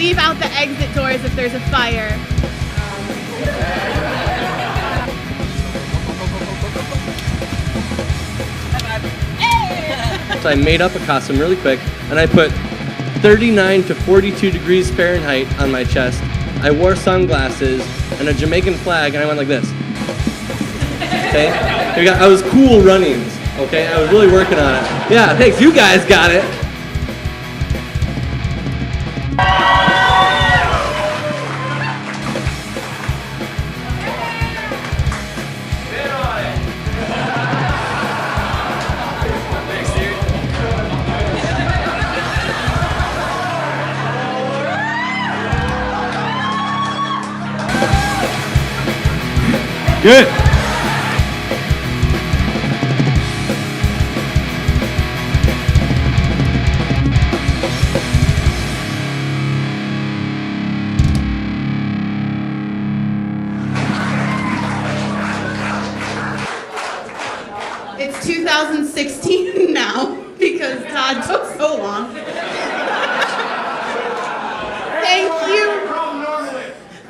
leave out the exit doors if there's a fire. So I made up a costume really quick, and I put 39 to 42 degrees Fahrenheit on my chest. I wore sunglasses and a Jamaican flag, and I went like this. Okay? I was cool runnings, okay? I was really working on it. Yeah, thanks. You guys got it. Good. It's 2016 now because Todd took so long. Thank you.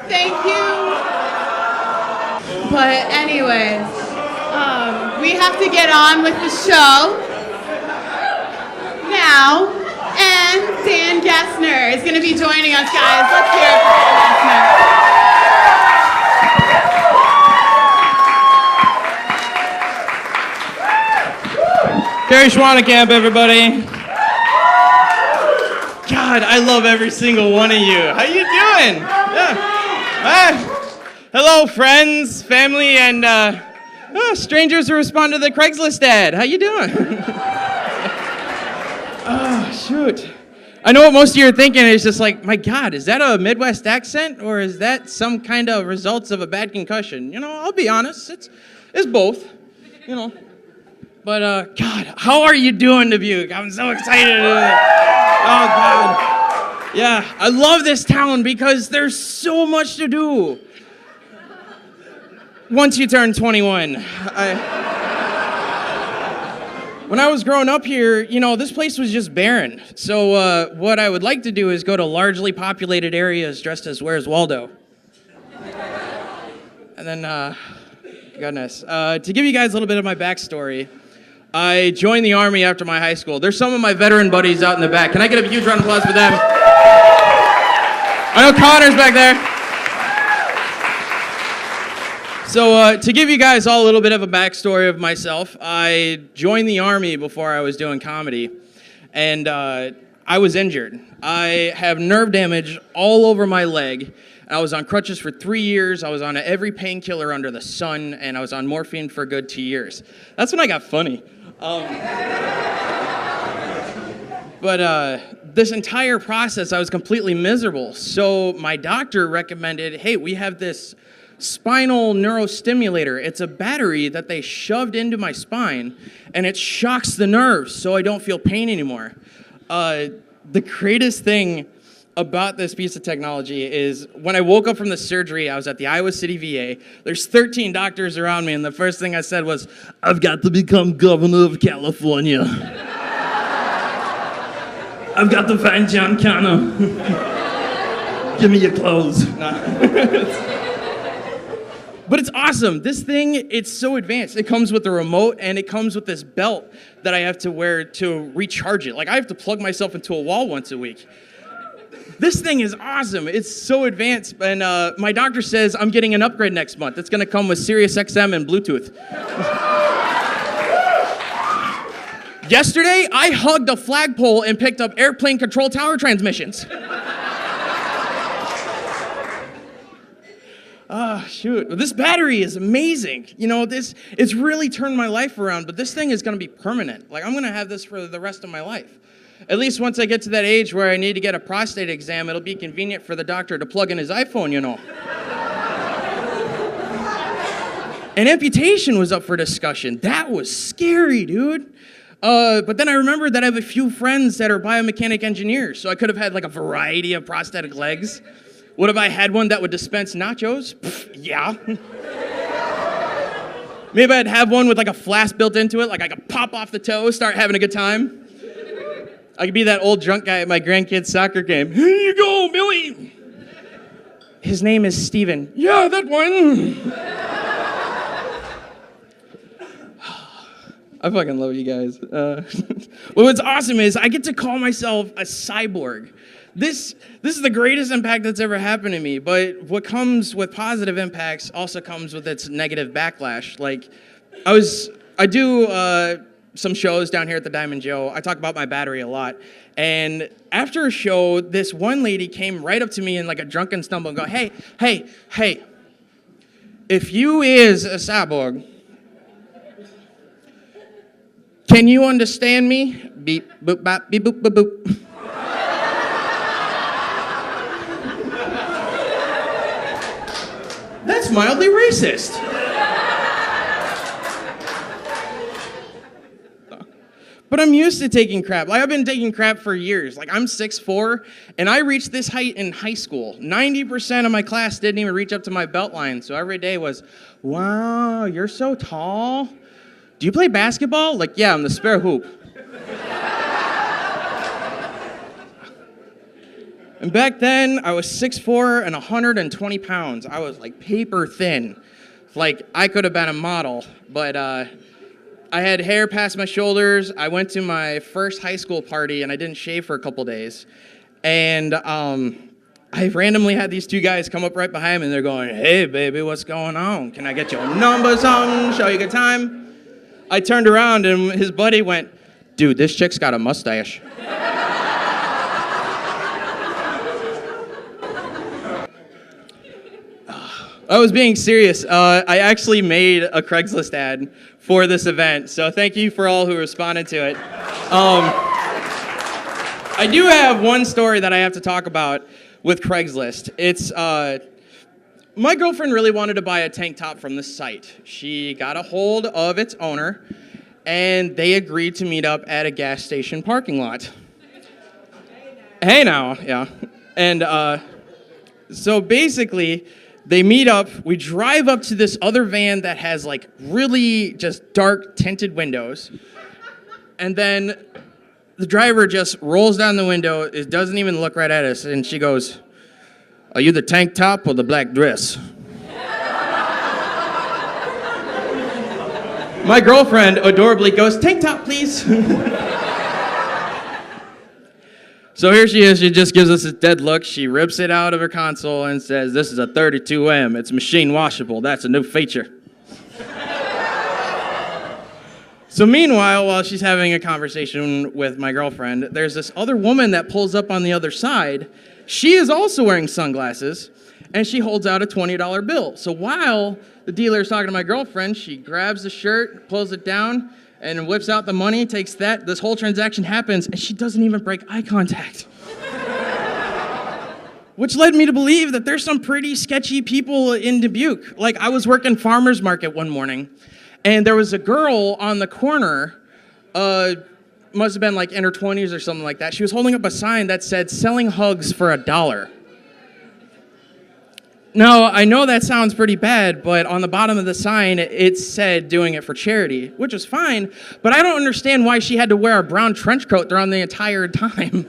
Thank you. But anyways, we have to get on with the show now, and Dan Gessner is going to be joining us, guys. Let's hear it for Dan Gessner. Gary Schwanenkamp, everybody. God, I love every single one of you. How you doing? Yeah. Hello, friends, family, and strangers who respond to the Craigslist ad. How you doing? Oh, shoot. I know what most of you are thinking. It's just like, my God, is that a Midwest accent, or is that some kind of results of a bad concussion? You know, I'll be honest. It's both, you know. But, God, how are you doing, Dubuque? I'm so excited. Oh, God. Yeah, I love this town because there's so much to do. Once you turn 21. When I was growing up here, you know, this place was just barren. So what I would like to do is go to largely populated areas dressed as Where's Waldo. And then, goodness, to give you guys a little bit of my backstory, I joined the Army after my high school. There's some of my veteran buddies out in the back. Can I get a huge round of applause for them? I know Connor's back there. So to give you guys all a little bit of a backstory of myself, I joined the Army before I was doing comedy, and I was injured. I have nerve damage all over my leg. I was on crutches for 3 years. I was on every painkiller under the sun, and I was on morphine for a good 2 years. That's when I got funny. But this entire process, I was completely miserable. So my doctor recommended, hey, we have this Spinal Neuro Stimulator. It's a battery that they shoved into my spine, and it shocks the nerves so I don't feel pain anymore. The greatest thing about this piece of technology is when I woke up from the surgery, I was at the Iowa City VA. There's 13 doctors around me, and the first thing I said was, I've got to become governor of California. I've got to find John Connor. Give me your clothes. But it's awesome. This thing, it's so advanced. It comes with a remote, and it comes with this belt that I have to wear to recharge it. Like, I have to plug myself into a wall once a week. This thing is awesome. It's so advanced, and my doctor says I'm getting an upgrade next month. It's going to come with Sirius XM and Bluetooth. Yesterday, I hugged a flagpole and picked up airplane control tower transmissions. Shoot. This battery is amazing. You know, it's really turned my life around, but this thing is going to be permanent. Like, I'm going to have this for the rest of my life. At least once I get to that age where I need to get a prostate exam, it'll be convenient for the doctor to plug in his iPhone, you know. And amputation was up for discussion. That was scary, dude. But then I remembered that I have a few friends that are biomechanic engineers, so I could have had like a variety of prosthetic legs. What if I had one that would dispense nachos? Pfft, yeah. Maybe I'd have one with like a flask built into it, like I could pop off the toe, start having a good time. I could be that old drunk guy at my grandkid's soccer game. Here you go, Billy. His name is Steven. Yeah, that one. I fucking love you guys. What's awesome is I get to call myself a cyborg. This is the greatest impact that's ever happened to me, but what comes with positive impacts also comes with its negative backlash. Like, I do some shows down here at the Diamond Joe. I talk about my battery a lot. And after a show, this one lady came right up to me in like a drunken stumble and go, hey, if you is a cyborg, can you understand me? Beep, boop, bop, beep, boop, boop, boop. That's mildly racist. But I'm used to taking crap. Like, I've been taking crap for years. Like, I'm 6'4", and I reached this height in high school. 90% of my class didn't even reach up to my belt line, so every day was, wow, you're so tall. Do you play basketball? Like, yeah, I'm the spare hoop. And back then, I was 6'4" and 120 pounds. I was like paper thin. Like, I could have been a model, but I had hair past my shoulders. I went to my first high school party and I didn't shave for a couple days. And I randomly had these two guys come up right behind me and they're going, hey baby, what's going on? Can I get your number, something? Show you a good time? I turned around and his buddy went, dude, this chick's got a mustache. I was being serious. I actually made a Craigslist ad for this event, so thank you for all who responded to it. I do have one story that I have to talk about with Craigslist. It's, my girlfriend really wanted to buy a tank top from the site. She got a hold of its owner, and they agreed to meet up at a gas station parking lot. Hey now, yeah. And so basically, they meet up, we drive up to this other van that has like really just dark tinted windows. And then the driver just rolls down the window, it doesn't even look right at us, and she goes, are you the tank top or the black dress? My girlfriend adorably goes, tank top, please. So here she is, she just gives us a dead look. She rips it out of her console and says, this is a 32M. It's machine washable. That's a new feature. So meanwhile, while she's having a conversation with my girlfriend, there's this other woman that pulls up on the other side. She is also wearing sunglasses, and she holds out a $20 bill. So while the dealer is talking to my girlfriend, she grabs the shirt, pulls it down, and whips out the money, takes that. This whole transaction happens, and she doesn't even break eye contact. Which led me to believe that there's some pretty sketchy people in Dubuque. Like, I was working farmer's market one morning, and there was a girl on the corner, must have been like in her 20s or something like that. She was holding up a sign that said, selling hugs for $1. Now, I know that sounds pretty bad, but on the bottom of the sign, it said doing it for charity, which was fine, but I don't understand why she had to wear a brown trench coat throughout the entire time.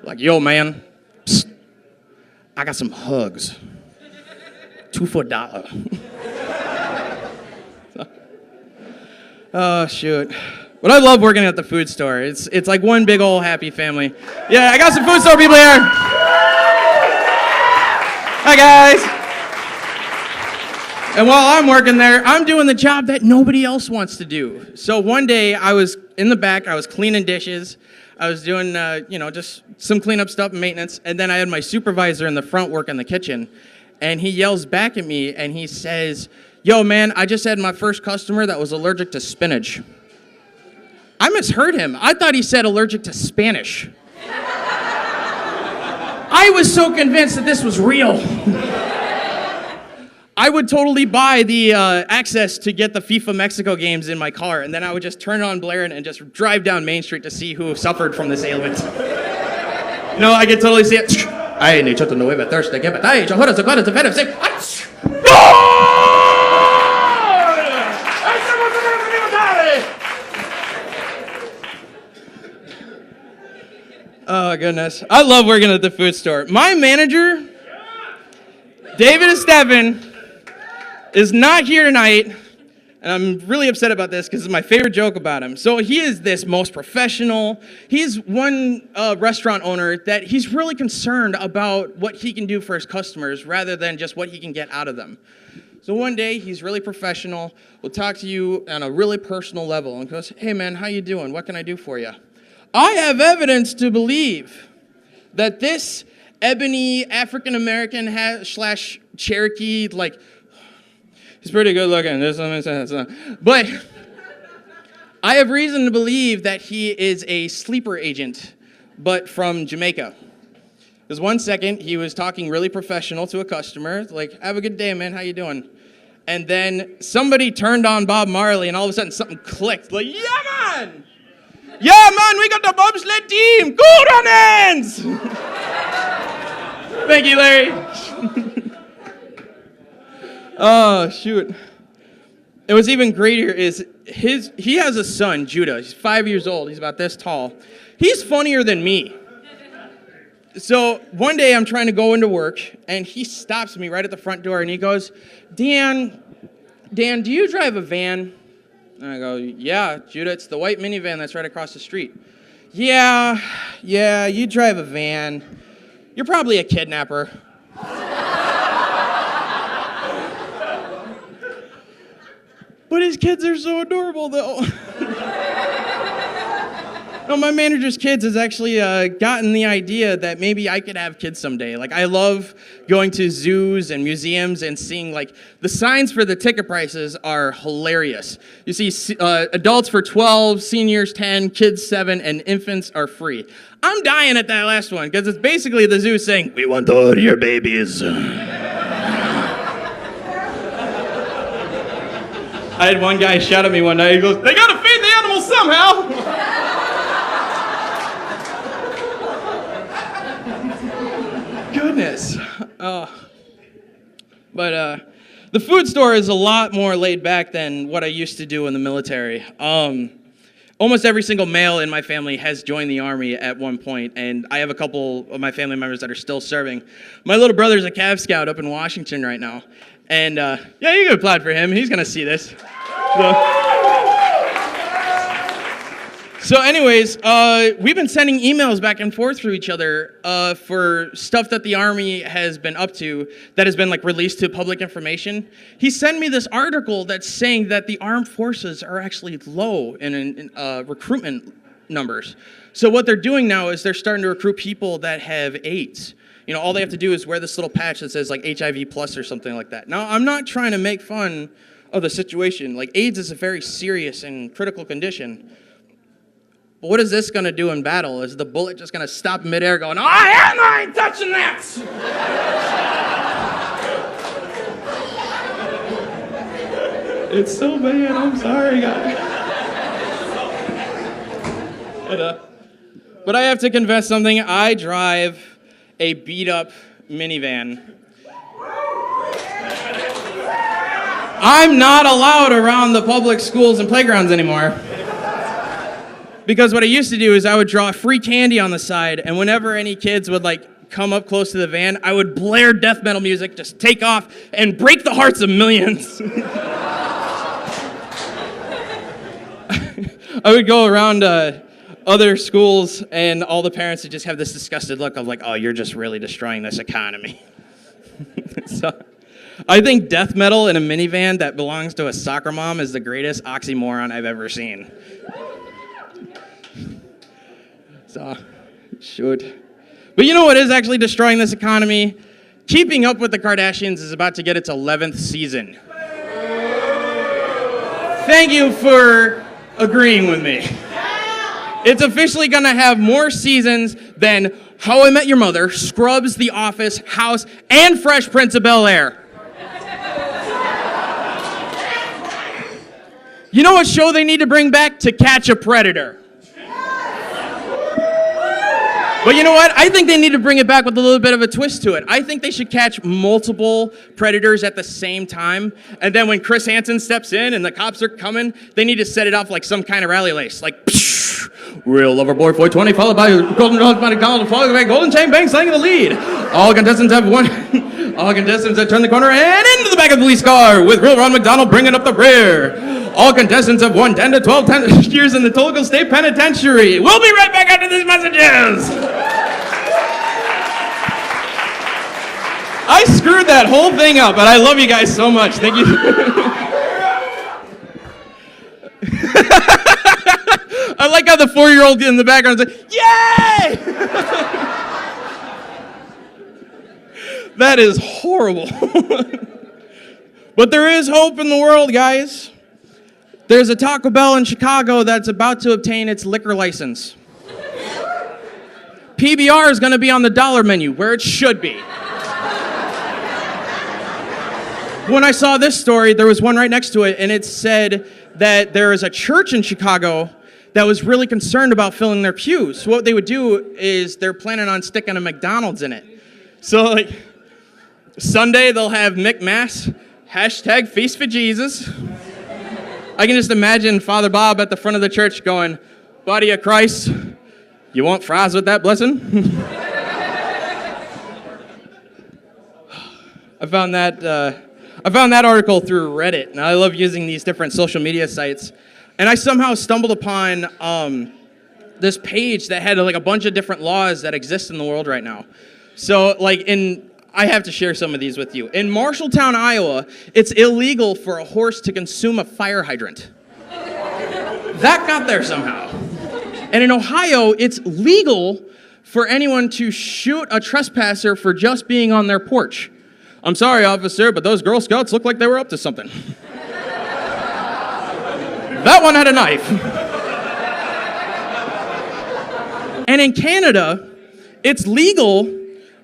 Like, yo, man, psst, I got some hugs. 2 for $1. Oh, shoot. But I love working at the food store. It's like one big old happy family. Yeah, I got some food store people here. Hi, guys. And while I'm working there, I'm doing the job that nobody else wants to do. So one day, I was in the back, I was cleaning dishes, I was doing, just some cleanup stuff and maintenance, and then I had my supervisor in the front working the kitchen, and he yells back at me, and he says, yo, man, I just had my first customer that was allergic to spinach. I misheard him. I thought he said allergic to Spanish. I was so convinced that this was real. I would totally buy the access to get the FIFA Mexico games in my car, and then I would just turn it on blaring and just drive down Main Street to see who suffered from this ailment. No, I could totally see it. Ay, ni choto no bebe thirsty, que batay, chojoras, chojoras, chojoras, chojoras. Oh, goodness. I love working at the food store. My manager, David Esteban, is not here tonight. And I'm really upset about this because it's my favorite joke about him. So he is this most professional. He's one restaurant owner that he's really concerned about what he can do for his customers rather than just what he can get out of them. So one day, he's really professional. We'll talk to you on a really personal level. And goes, hey man, how you doing? What can I do for you? I have evidence to believe that this ebony African-American slash Cherokee, like, he's pretty good looking. But I have reason to believe that he is a sleeper agent, but from Jamaica. Because one second, he was talking really professional to a customer, like, have a good day, man, how you doing? And then somebody turned on Bob Marley, and all of a sudden something clicked, like, yeah, man! Yeah, man, we got the bobsled team! Good on hands! Thank you, Larry. Oh, shoot. And what's even greater is he has a son, Judah. He's 5 years old. He's about this tall. He's funnier than me. So one day I'm trying to go into work, and he stops me right at the front door, and he goes, Dan, do you drive a van? And I go, yeah, Judah, it's the white minivan that's right across the street. Yeah, you drive a van. You're probably a kidnapper. But his kids are so adorable, though. No, my manager's kids has actually gotten the idea that maybe I could have kids someday. Like, I love going to zoos and museums and seeing, like, the signs for the ticket prices are hilarious. You see adults for 12, seniors 10, kids 7, and infants are free. I'm dying at that last one because it's basically the zoo saying, we want all your babies. I had one guy shout at me one night. He goes, they gotta feed the animals somehow. Goodness. But the food store is a lot more laid back than what I used to do in the military. Almost every single male in my family has joined the Army at one point, and I have a couple of my family members that are still serving. My little brother's a Cav Scout up in Washington right now. And yeah, you can applaud for him. He's going to see this. So anyways, we've been sending emails back and forth to each other for stuff that the Army has been up to that has been like released to public information. He sent me this article that's saying that the armed forces are actually low in recruitment numbers. So what they're doing now is they're starting to recruit people that have AIDS. You know, all they have to do is wear this little patch that says like HIV plus or something like that. Now, I'm not trying to make fun of the situation. Like, AIDS is a very serious and critical condition. But what is this going to do in battle? Is the bullet just going to stop midair going, I ain't touching that? It's so bad. I'm sorry, guys. But I have to confess something. I drive a beat-up minivan. I'm not allowed around the public schools and playgrounds anymore. Because what I used to do is I would draw free candy on the side, and whenever any kids would like come up close to the van, I would blare death metal music, just take off, and break the hearts of millions. I would go around other schools, and all the parents would just have this disgusted look of like, oh, you're just really destroying this economy. So, I think death metal in a minivan that belongs to a soccer mom is the greatest oxymoron I've ever seen. So, shoot. But you know what is actually destroying this economy? Keeping Up with the Kardashians is about to get its 11th season. Thank you for agreeing with me. It's officially going to have more seasons than How I Met Your Mother, Scrubs, The Office, House, and Fresh Prince of Bel-Air. You know what show they need to bring back? To Catch a Predator. But you know what? I think they need to bring it back with a little bit of a twist to it. I think they should catch multiple predators at the same time. And then when Chris Hansen steps in and the cops are coming, they need to set it off like some kind of rally race. Like, psh, Real Lover Boy 420, followed by Golden McDonald, followed by Golden Chain Bank, slaying in the lead. All contestants have won. All contestants have turned the corner and into the back of the police car, with Real Ron McDonald bringing up the rear. All contestants have won 10 to 12 years in the Toledo State Penitentiary. We'll be right back after these messages. I screwed that whole thing up, but I love you guys so much. Thank you. I like how the 4-year-old in the background is like, yay! That is horrible. But there is hope in the world, guys. There's a Taco Bell in Chicago that's about to obtain its liquor license. PBR is going to be on the dollar menu, where it should be. When I saw this story, there was one right next to it, and it said that there is a church in Chicago that was really concerned about filling their pews. So what they would do is they're planning on sticking a McDonald's in it. So, like, Sunday they'll have McMass, hashtag Feast for Jesus. I can just imagine Father Bob at the front of the church going, Body of Christ, you want fries with that blessing? I found that article through Reddit, and I love using these different social media sites. And I somehow stumbled upon this page that had like a bunch of different laws that exist in the world right now. So I have to share some of these with you. In Marshalltown, Iowa, it's illegal for a horse to consume a fire hydrant. That got there somehow. And in Ohio, it's legal for anyone to shoot a trespasser for just being on their porch. I'm sorry, officer, but those Girl Scouts look like they were up to something. That one had a knife. And in Canada, it's legal.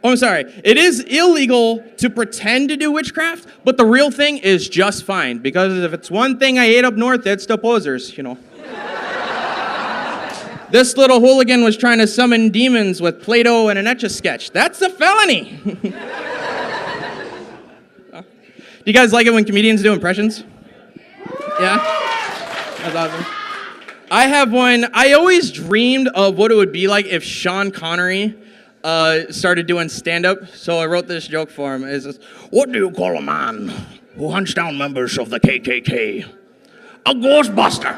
Oh, I'm sorry. It is illegal to pretend to do witchcraft, but the real thing is just fine. Because if it's one thing I hate up north, it's the posers, you know. This little hooligan was trying to summon demons with Play-Doh and an Etch-a-Sketch. That's a felony. Do you guys like it when comedians do impressions? Yeah? That's awesome. I have one. I always dreamed of what it would be like if Sean Connery started doing stand-up, so I wrote this joke for him. It's just, what do you call a man who hunts down members of the KKK? A ghostbuster.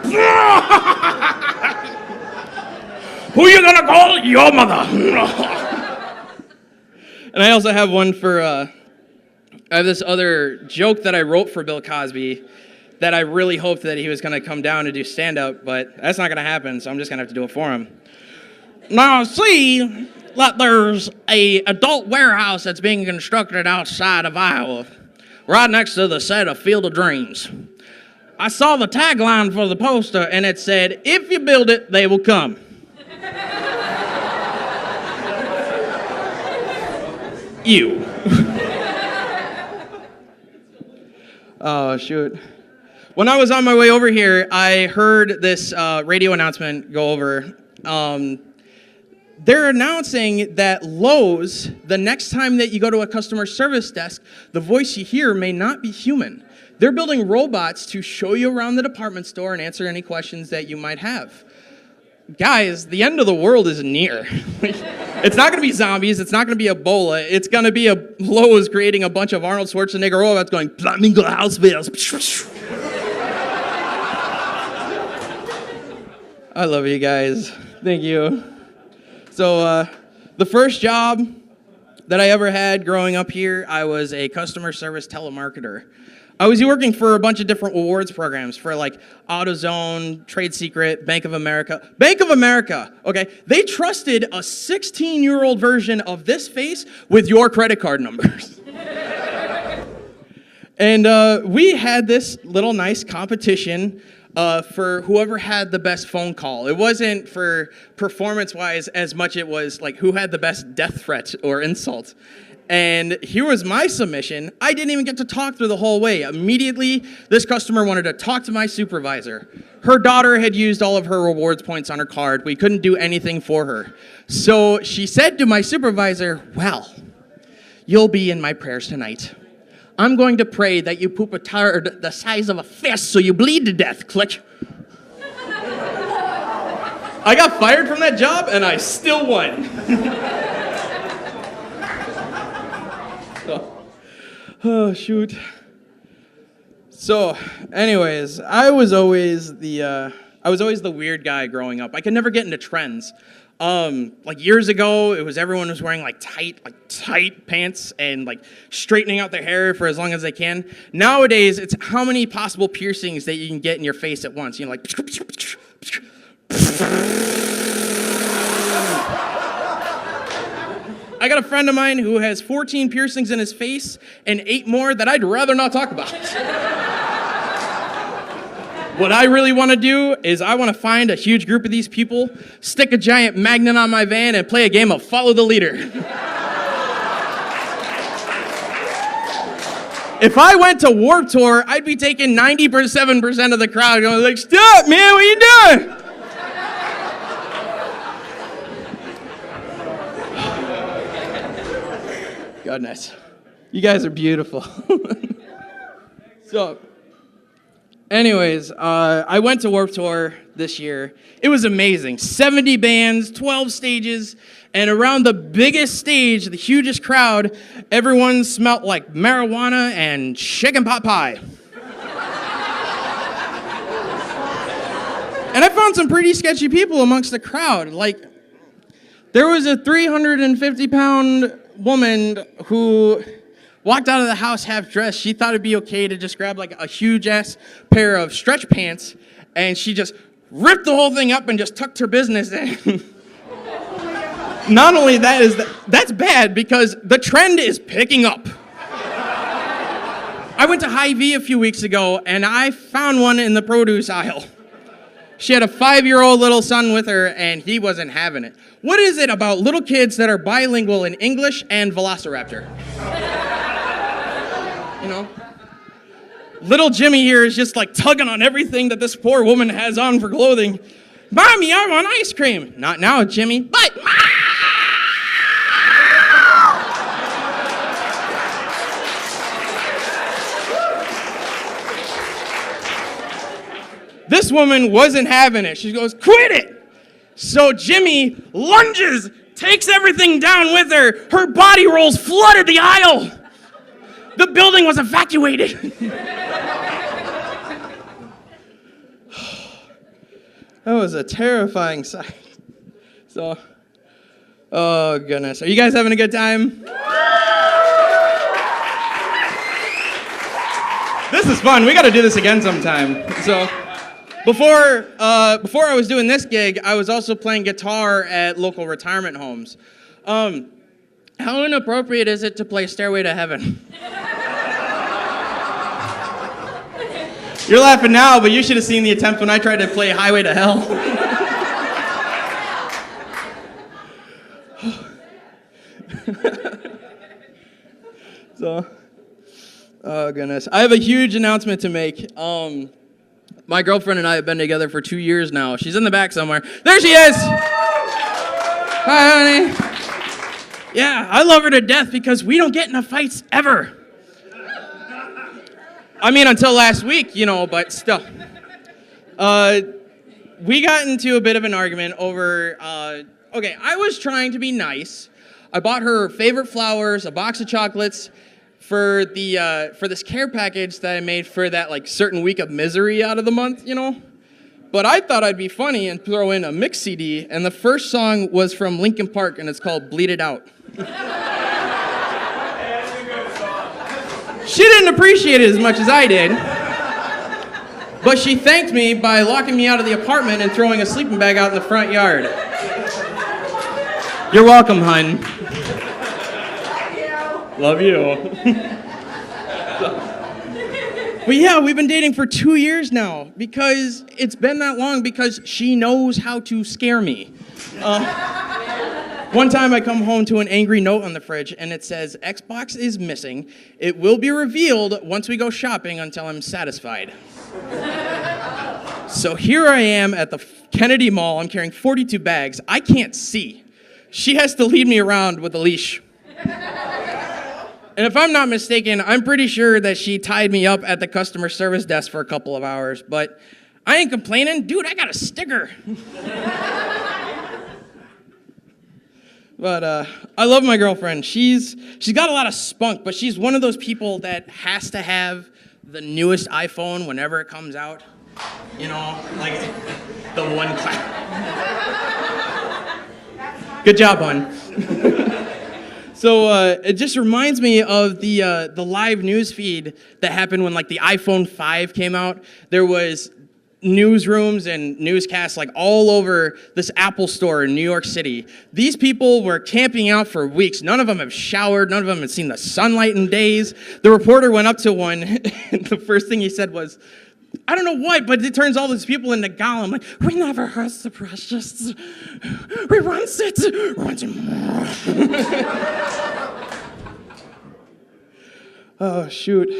Who you gonna call? Your mother. And I also have one for, I have this other joke that I wrote for Bill Cosby that I really hoped that he was gonna come down and do stand-up, but that's not gonna happen, so I'm just gonna have to do it for him. Now, see that there's a adult warehouse that's being constructed outside of Iowa, right next to the set of Field of Dreams. I saw the tagline for the poster, and it said, if you build it, they will come. You. Oh, shoot. When I was on my way over here, I heard this radio announcement go over. They're announcing that Lowe's, the next time that you go to a customer service desk, the voice you hear may not be human. They're building robots to show you around the department store and answer any questions that you might have. Guys, the end of the world is near. It's not going to be zombies. It's not going to be Ebola. It's going to be a Lowe's creating a bunch of Arnold Schwarzenegger robots going, Flamingo House Bills. I love you guys. Thank you. So the first job that I ever had growing up here, I was a customer service telemarketer. I was working for a bunch of different awards programs for like AutoZone, Trade Secret, Bank of America. Bank of America, okay, they trusted a 16-year-old version of this face with your credit card numbers. And we had this little nice competition for whoever had the best phone call. It wasn't for performance-wise as much it was like who had the best death threat or insult. And here was my submission. I didn't even get to talk through the whole way. Immediately, this customer wanted to talk to my supervisor. Her daughter had used all of her rewards points on her card. We couldn't do anything for her. So she said to my supervisor, well, you'll be in my prayers tonight. I'm going to pray that you poop a turd the size of a fist so you bleed to death. Click. I got fired from that job, and I still won. Oh, shoot. So, anyways, I was always the weird guy growing up. I could never get into trends. Like years ago, everyone was wearing like tight pants and like straightening out their hair for as long as they can. Nowadays, it's how many possible piercings that you can get in your face at once. You know, like. I got a friend of mine who has 14 piercings in his face and 8 more that I'd rather not talk about. What I really want to do is I want to find a huge group of these people, stick a giant magnet on my van, and play a game of follow the leader. If I went to Warped Tour, I'd be taking 97% of the crowd going like, "Stop, man, what are you doing?" Goodness. You guys are beautiful. So, anyways, I went to Warped Tour this year. It was amazing. 70 bands, 12 stages, and around the biggest stage, the hugest crowd, everyone smelled like marijuana and chicken pot pie. And I found some pretty sketchy people amongst the crowd. Like, there was a 350-pound woman who walked out of the house half dressed. She thought it'd be okay to just grab like a huge ass pair of stretch pants, and she just ripped the whole thing up and just tucked her business in. Not only that's bad because the trend is picking up. I went to Hy-Vee a few weeks ago and I found one in the produce aisle. She had a 5-year-old little son with her, and he wasn't having it. What is it about little kids that are bilingual in English and Velociraptor? You know? Little Jimmy here is just like tugging on everything that this poor woman has on for clothing. Mommy, I want ice cream. Not now, Jimmy. But this woman wasn't having it. She goes, "Quit it!" So Jimmy lunges, takes everything down with her. Her body rolls flooded the aisle. The building was evacuated. That was a terrifying sight. So, oh goodness. Are you guys having a good time? This is fun. We got to do this again sometime. So, before I was doing this gig, I was also playing guitar at local retirement homes. How inappropriate is it to play Stairway to Heaven? You're laughing now, but you should have seen the attempt when I tried to play Highway to Hell. So, oh goodness. I have a huge announcement to make. My girlfriend and I have been together for 2 years now. She's in the back somewhere. There she is! Hi, honey. Yeah, I love her to death because we don't get into fights ever. I mean, until last week, you know, but still. We got into a bit of an argument over, okay, I was trying to be nice. I bought her favorite flowers, a box of chocolates, for this care package that I made for that like certain week of misery out of the month, you know? But I thought I'd be funny and throw in a mix CD, and the first song was from Linkin Park, and it's called Bleed It Out. She didn't appreciate it as much as I did, but she thanked me by locking me out of the apartment and throwing a sleeping bag out in the front yard. You're welcome, hun. Love you. But yeah, we've been dating for 2 years now because it's been that long because she knows how to scare me. One time I come home to an angry note on the fridge and it says, "Xbox is missing. It will be revealed once we go shopping until I'm satisfied." So here I am at the Kennedy Mall. I'm carrying 42 bags. I can't see. She has to lead me around with a leash. And if I'm not mistaken, I'm pretty sure that she tied me up at the customer service desk for a couple of hours, but I ain't complaining. Dude, I got a sticker. But I love my girlfriend. She's got a lot of spunk, but she's one of those people that has to have the newest iPhone whenever it comes out. You know, like the one class. Good job, hon. So it just reminds me of the live news feed that happened when like the iPhone 5 came out. There was newsrooms and newscasts like all over this Apple store in New York City. These people were camping out for weeks. None of them have showered. None of them have seen the sunlight in days. The reporter went up to one, and the first thing he said was, I don't know what, but it turns all these people into Gollum. Like, we never hurt the precious. We once it. Oh, shoot.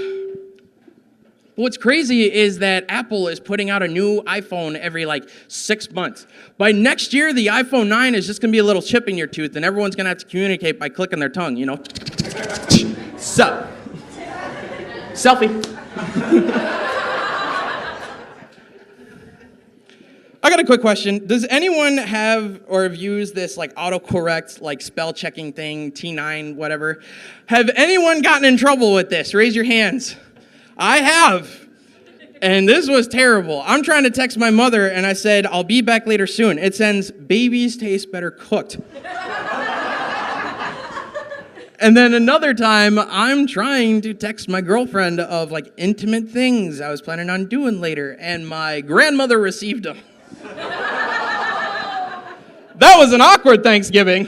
What's crazy is that Apple is putting out a new iPhone every like 6 months. By next year, the iPhone 9 is just gonna be a little chip in your tooth, and everyone's gonna have to communicate by clicking their tongue, you know? Sup? Selfie. I got a quick question. Does anyone have or have used this like autocorrect, like spell checking thing, T9, whatever? Have anyone gotten in trouble with this? Raise your hands. I have. And this was terrible. I'm trying to text my mother and I said, I'll be back later soon. It sends, babies taste better cooked. And then another time, I'm trying to text my girlfriend of like intimate things I was planning on doing later, and my grandmother received them. That was an awkward Thanksgiving.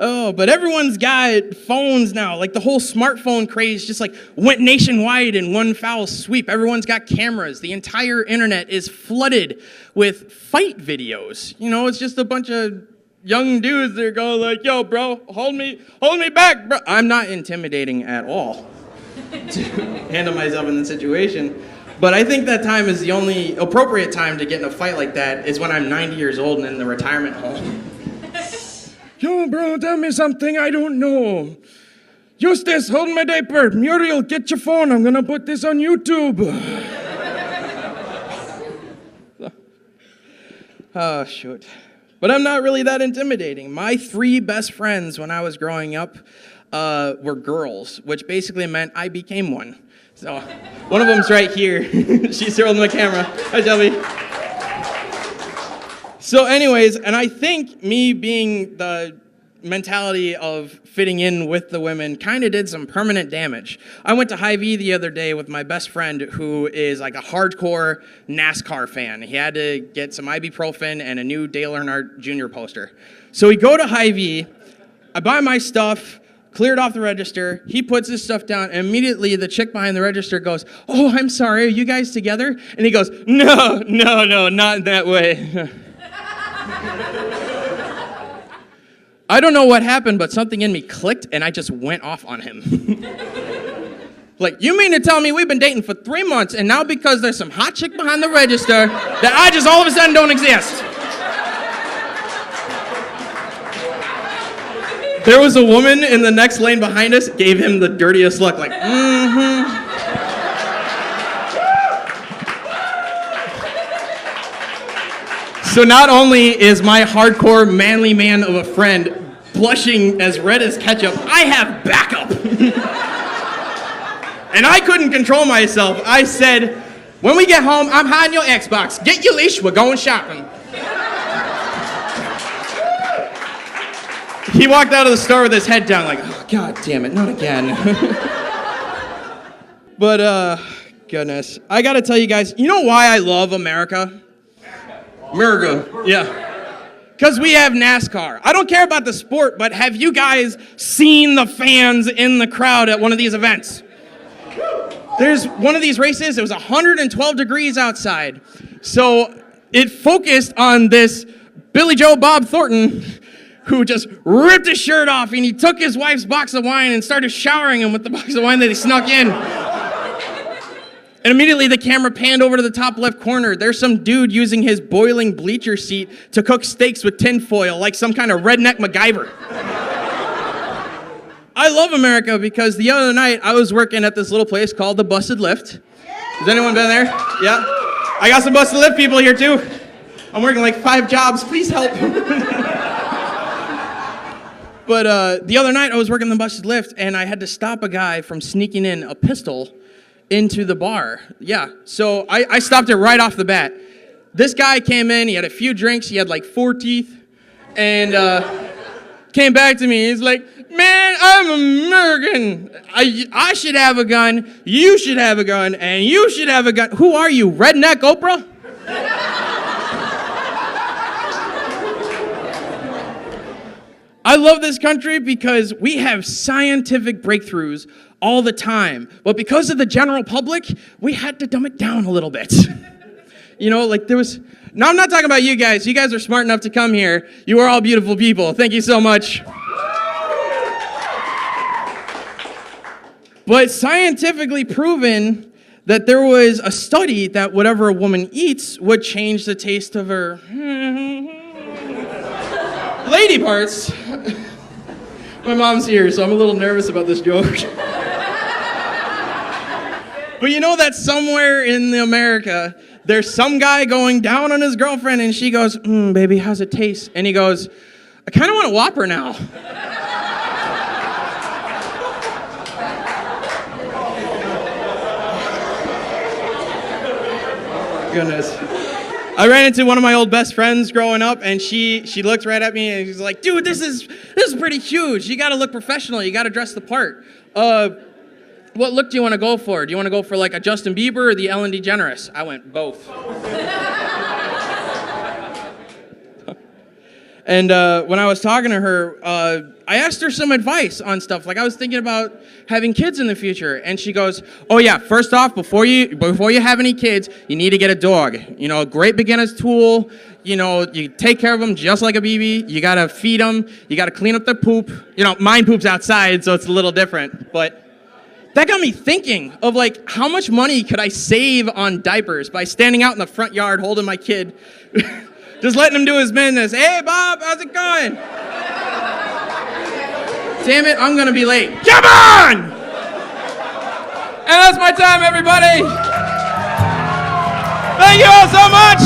Oh, but everyone's got phones now. Like the whole smartphone craze just like went nationwide in one foul sweep. Everyone's got cameras. The entire internet is flooded with fight videos. You know, it's just a bunch of young dudes that are going like, yo, bro, hold me back, bro. I'm not intimidating at all to handle myself in the situation. But I think that time is the only appropriate time to get in a fight like that is when I'm 90 years old and in the retirement home. Yo, bro, tell me something I don't know. Eustace, hold my diaper. Muriel, get your phone. I'm gonna put this on YouTube. Oh, shoot. But I'm not really that intimidating. My 3 best friends when I was growing up were girls, which basically meant I became one. So one of them's right here. She's here holding the camera. Hi, Shelby. So anyways, and I think me being the mentality of fitting in with the women kind of did some permanent damage. I went to Hy-Vee the other day with my best friend who is like a hardcore NASCAR fan. He had to get some ibuprofen and a new Dale Earnhardt Jr. poster. So we go to Hy-Vee, I buy my stuff, cleared off the register, he puts his stuff down, and immediately the chick behind the register goes, oh, I'm sorry, are you guys together? And he goes, no, not in that way. I don't know what happened, but something in me clicked, and I just went off on him. Like, you mean to tell me we've been dating for 3 months, and now because there's some hot chick behind the register, that I just all of a sudden don't exist? There was a woman in the next lane behind us, gave him the dirtiest look, like, mm-hmm. So not only is my hardcore manly man of a friend blushing as red as ketchup, I have backup. And I couldn't control myself. I said, when we get home, I'm hiding your Xbox. Get your leash, we're going shopping. He walked out of the store with his head down like, oh, God damn it, not again. But, goodness. I gotta tell you guys, you know why I love America? America, yeah. Because we have NASCAR. I don't care about the sport, but have you guys seen the fans in the crowd at one of these events? There's one of these races, it was 112 degrees outside. So it focused on this Billy Joe Bob Thornton who just ripped his shirt off and he took his wife's box of wine and started showering him with the box of wine that he snuck in. And immediately the camera panned over to the top left corner. There's some dude using his boiling bleacher seat to cook steaks with tin foil like some kind of redneck MacGyver. I love America because the other night I was working at this little place called the Busted Lift. Has anyone been there? Yeah? I got some Busted Lift people here too. I'm working like 5 jobs. Please help. But the other night I was working the Busted Lift and I had to stop a guy from sneaking in a pistol into the bar. Yeah, so I stopped it right off the bat. This guy came in, he had a few drinks, he had like 4 teeth, and came back to me. He's like, man, I'm American. I should have a gun, you should have a gun, and you should have a gun. Who are you, Redneck Oprah? I love this country because we have scientific breakthroughs all the time. But because of the general public, we had to dumb it down a little bit. You know, like there was... No, I'm not talking about you guys. You guys are smart enough to come here. You are all beautiful people. Thank you so much. But scientifically proven that there was a study that whatever a woman eats would change the taste of her lady parts. My mom's here, so I'm a little nervous about this joke. But you know that somewhere in America, there's some guy going down on his girlfriend, and she goes, baby, how's it taste? And he goes, I kind of want a Whopper now. Goodness. I ran into one of my old best friends growing up, and she looked right at me, and she's like, dude, this is pretty huge. You got to look professional. You got to dress the part. What look do you want to go for? Do you want to go for like a Justin Bieber or the Ellen DeGeneres? I went both. And when I was talking to her, I asked her some advice on stuff. Like I was thinking about having kids in the future, and she goes, "Oh yeah, first off, before you have any kids, you need to get a dog. You know, a great beginner's tool. You know, you take care of them just like a baby. You gotta feed them. You gotta clean up their poop. You know, mine poops outside, so it's a little different. But that got me thinking of like how much money could I save on diapers by standing out in the front yard holding my kid." Just letting him do his business. Hey, Bob, how's it going? Damn it, I'm gonna be late. Come on! And that's my time, everybody. Thank you all so much.